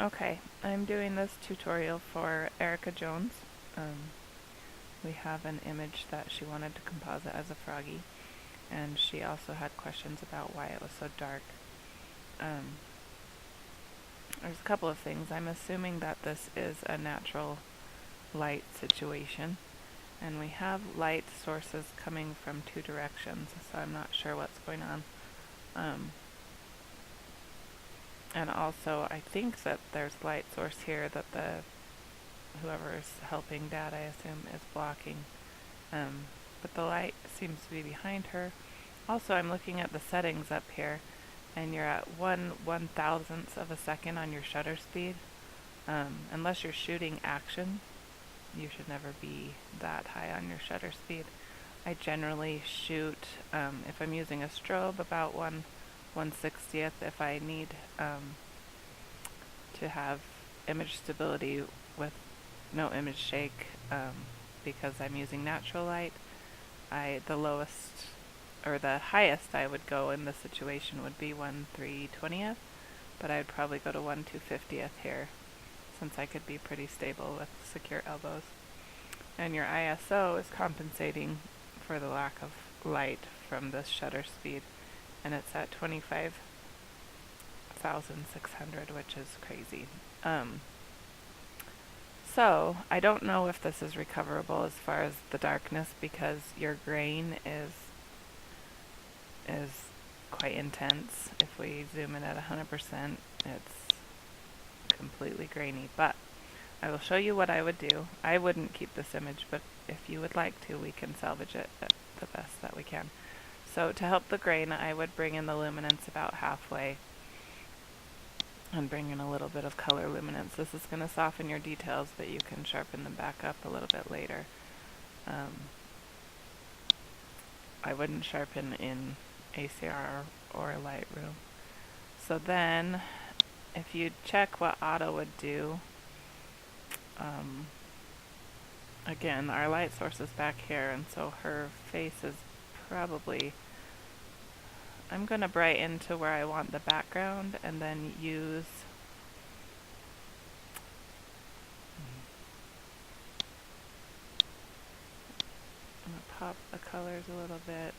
Okay, I'm doing this tutorial for Erica Jones. We have an image that she wanted to composite as a froggy, and she also had questions about why it was so dark. There's a couple of things. I'm assuming that this is a natural light situation, and we have light sources coming from two directions, so I'm not sure what's going on. And also, I think that there's light source here that whoever is helping Dad, I assume, is blocking. But the light seems to be behind her. Also, I'm looking at the settings up here, and you're at 1/1000th of a second on your shutter speed. Unless you're shooting action, you should never be that high on your shutter speed. I generally shoot, if I'm using a strobe, about 1/160th. If I need to have image stability with no image shake, because I'm using natural light, the lowest or the highest I would go in this situation would be 1/320th, but I'd probably go to 1/250th here, since I could be pretty stable with secure elbows. And your ISO is compensating for the lack of light from this shutter speed, and it's at 25,600, which is crazy. So I don't know if this is recoverable as far as the darkness, because your grain is quite intense. If we zoom in at 100%, it's completely grainy. But I will show you what I would do. I wouldn't keep this image, but if you would like to, we can salvage it at the best that we can. So to help the grain, I would bring in the luminance about halfway and bring in a little bit of color luminance. This is going to soften your details, but you can sharpen them back up a little bit later. I wouldn't sharpen in ACR or Lightroom. So then, if you check what auto would do, again, our light source is back here, and so her face is probably, I'm going to brighten to where I want the background, and then use I'm going to pop the colors a little bit.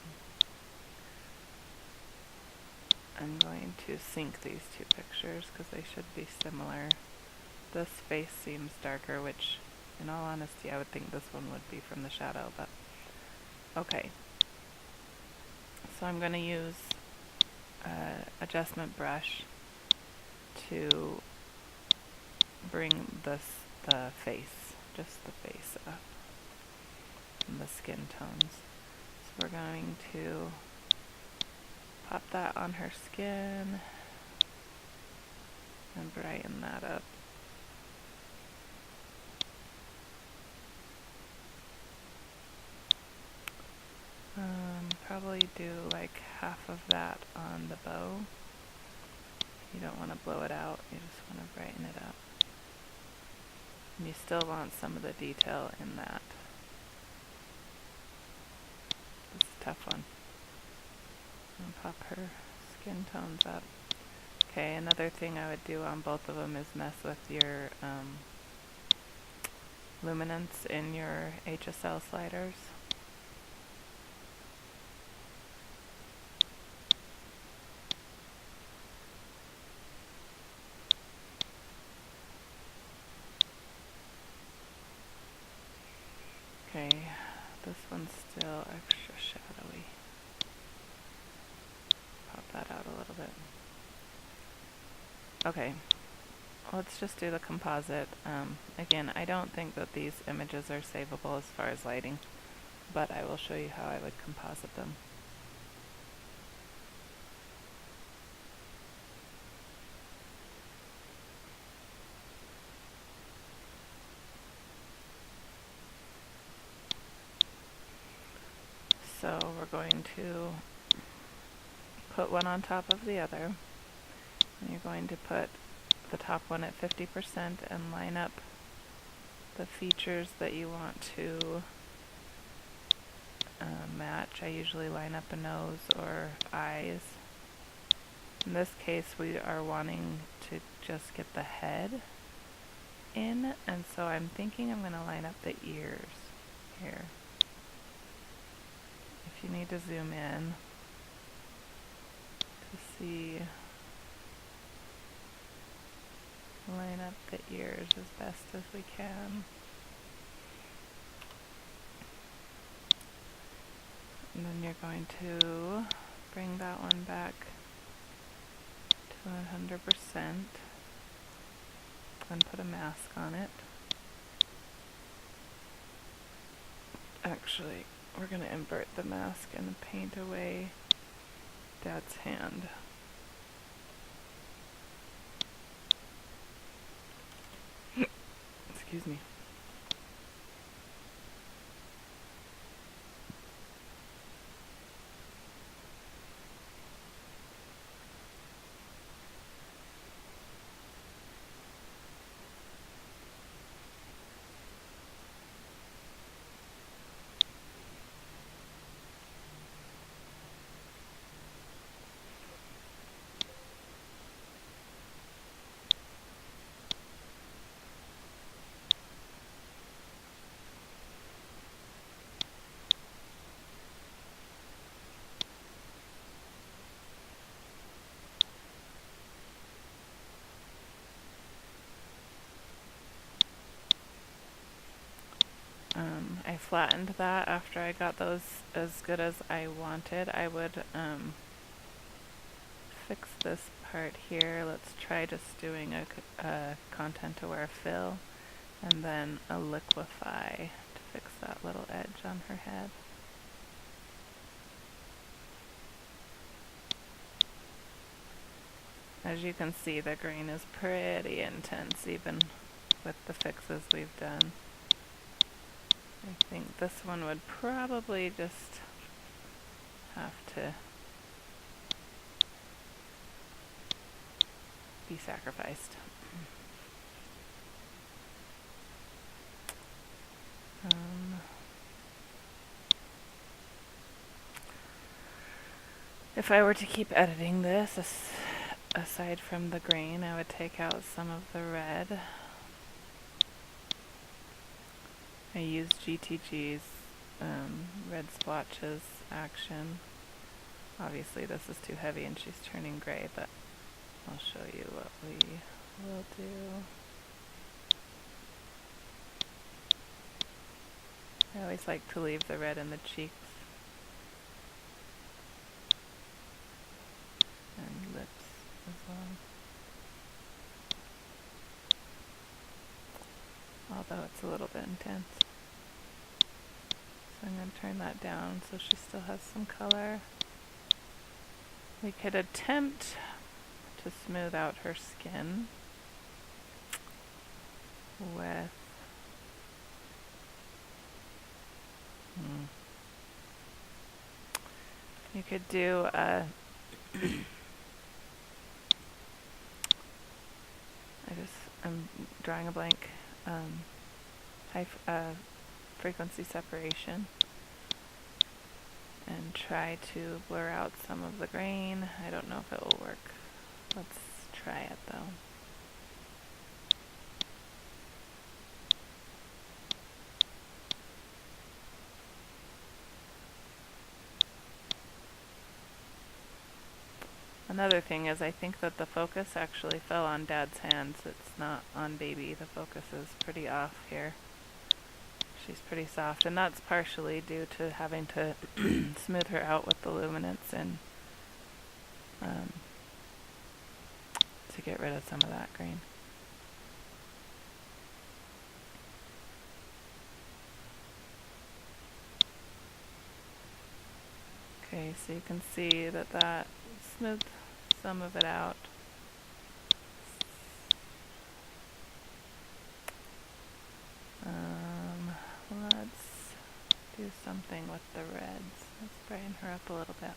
I'm going to sync these two pictures because they should be similar. This face seems darker, which in all honesty I would think this one would be from the shadow, but okay. So I'm going to use adjustment brush to bring the face, just the face up, and the skin tones. So we're going to pop that on her skin and brighten that up. Probably do like half of that on the bow. You don't want to blow it out, you just want to brighten it up. And you still want some of the detail in that. It's a tough one. And pop her skin tones up. Okay, another thing I would do on both of them is mess with your luminance in your HSL sliders. Okay, this one's still extra shadowy. Pop that out a little bit. Okay, let's just do the composite. Again, I don't think that these images are savable as far as lighting, but I will show you how I would composite them. So we're going to put one on top of the other, and you're going to put the top one at 50% and line up the features that you want to match. I usually line up a nose or eyes. In this case, we are wanting to just get the head in, and so I'm thinking I'm going to line up the ears here. If you need to zoom in to see, line up the ears as best as we can. And then you're going to bring that one back to 100% and put a mask on it. Actually, we're going to invert the mask and paint away Dad's hand. Excuse me. I flattened that after I got those as good as I wanted. I would fix this part here. Let's try just doing a content aware fill and then a liquefy to fix that little edge on her head. As you can see, the grain is pretty intense even with the fixes we've done. I think this one would probably just have to be sacrificed. If I were to keep editing this, aside from the grain, I would take out some of the red. I used GTG's red splotches action. Obviously this is too heavy and she's turning gray, but I'll show you what we will do. I always like to leave the red in the cheeks and lips as well. Although it's a little bit intense. So I'm going to turn that down so she still has some color. We could attempt to smooth out her skin with you could do a I'm drawing a blank. High frequency separation and try to blur out some of the grain. I don't know if it will work. Let's try it though. Another thing is I think that the focus actually fell on Dad's hands. It's not on Baby. The focus is pretty off here. She's pretty soft, and that's partially due to having to smooth her out with the luminance and to get rid of some of that grain. Okay, so you can see that that smoothed some of it out. Let's do something with the reds. Let's brighten her up a little bit.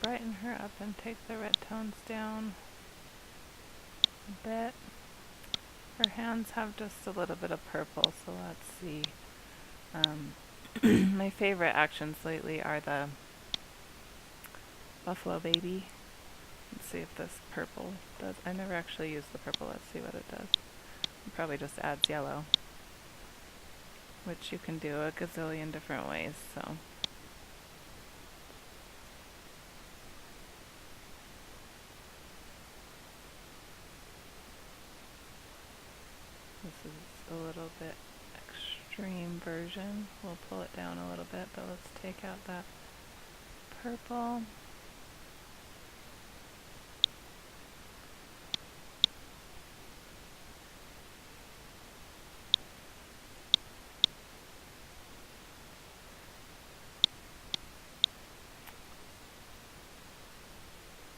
Brighten her up and take the red tones down a bit. Her hands have just a little bit of purple, so let's see. My favorite actions lately are the Buffalo Baby. Let's see if this purple does. I never actually used the purple. Let's see what it does. It probably just adds yellow, which you can do a gazillion different ways, so. This is a little bit extreme version. We'll pull it down a little bit, but let's take out that purple.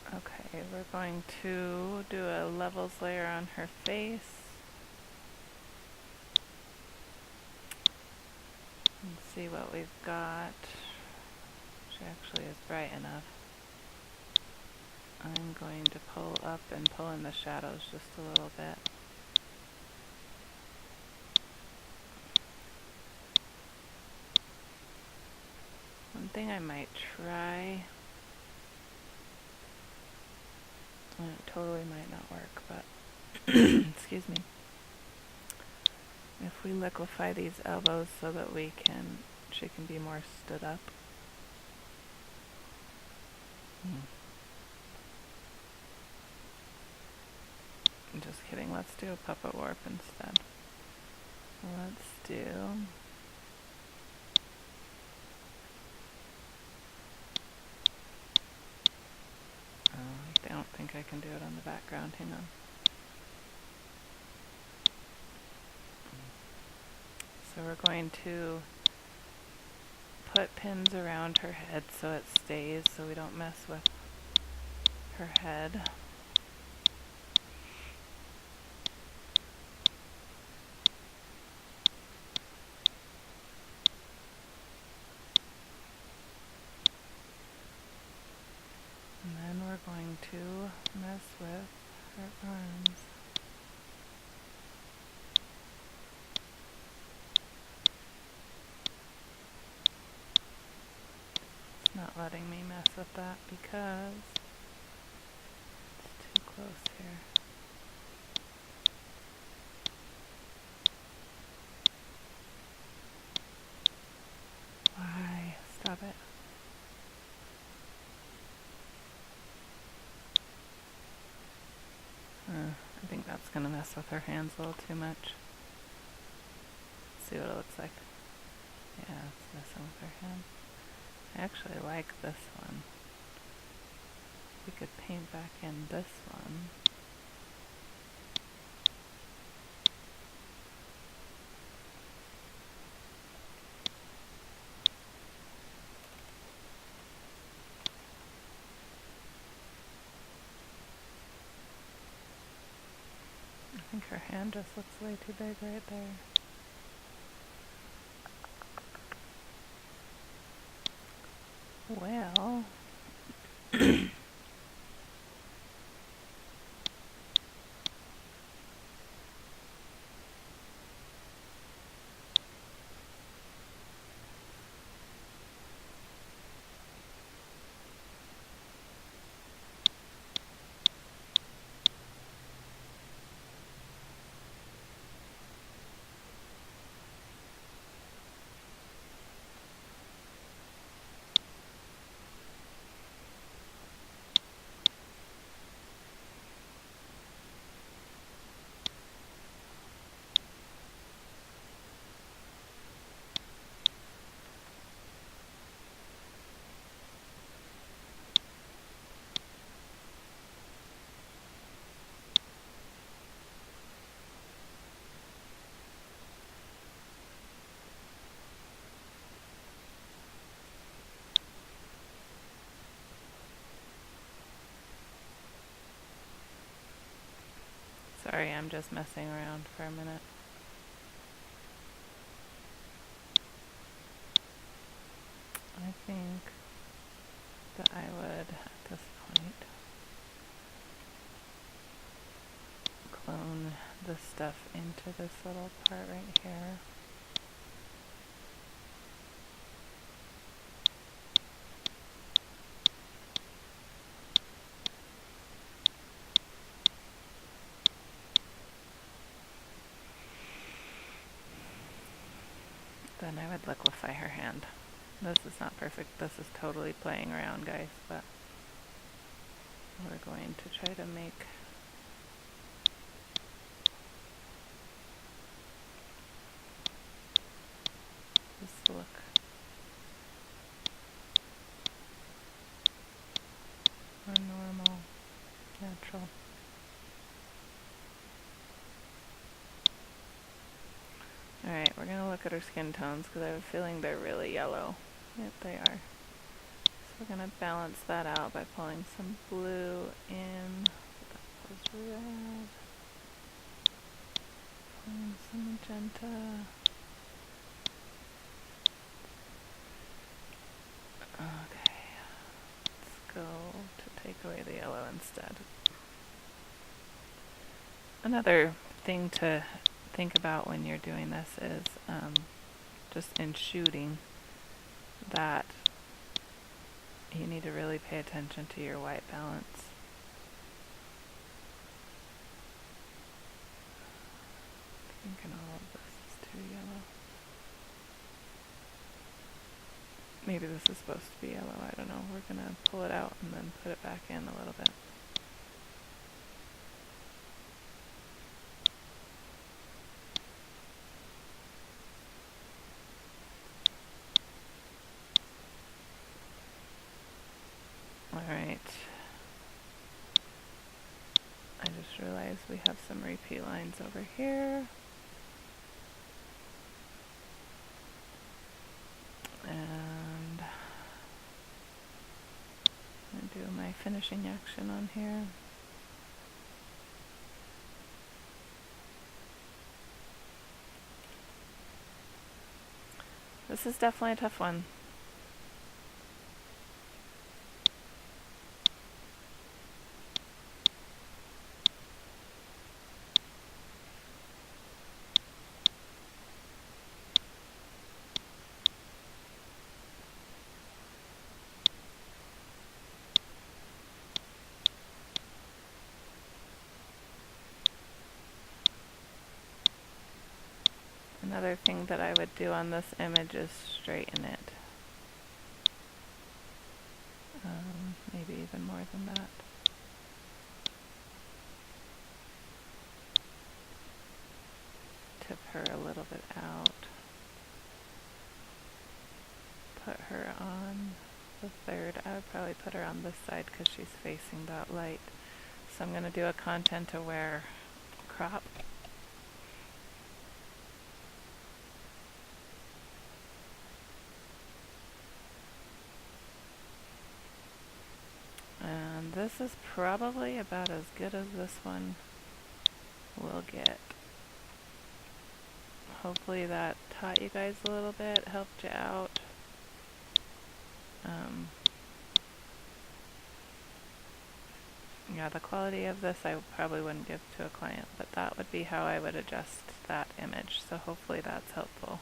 Okay, we're going to do a levels layer on her face. And see what we've got. She actually is bright enough. I'm going to pull up and pull in the shadows just a little bit. One thing I might try, and it totally might not work, but excuse me. If we liquefy these elbows so that she can be more stood up. I'm just kidding, let's do a puppet warp instead. Let's do I don't think I can do it on the background, hang on. So we're going to put pins around her head so it stays, so we don't mess with her head. And then we're going to mess with her arms. It's not letting me mess with that because it's too close here. Why? Stop it. I think that's going to mess with her hands a little too much. Let's see what it looks like. Yeah, it's messing with her hands. I actually like this one. We could paint back in this one. I think her hand just looks way too big right there. Well, sorry, I'm just messing around for a minute. I think that I would, at this point, clone the stuff into this little part right here. This is not perfect. This is totally playing around, guys, but we're going to try to make this look more normal, natural. Alright, we're going to look at her skin tones because I have a feeling they're really yellow. Yep, they are. So we're going to balance that out by pulling some blue in. That was red. Pulling some magenta. Okay, let's go to take away the yellow instead. Another thing to think about when you're doing this is just in shooting that you need to really pay attention to your white balance. Thinking all of this is too yellow. Maybe this is supposed to be yellow, I don't know. We're going to pull it out and then put it back in a little bit. Alright. I just realized we have some repeat lines over here. And I'm going to do my finishing action on here. This is definitely a tough one. Another thing that I would do on this image is straighten it. Maybe even more than that. Tip her a little bit out. Put her on the third. I would probably put her on this side because she's facing that light. So I'm going to do a content aware crop. And this is probably about as good as this one will get. Hopefully that taught you guys a little bit, helped you out. Yeah, the quality of this I probably wouldn't give to a client, but that would be how I would adjust that image. So hopefully that's helpful.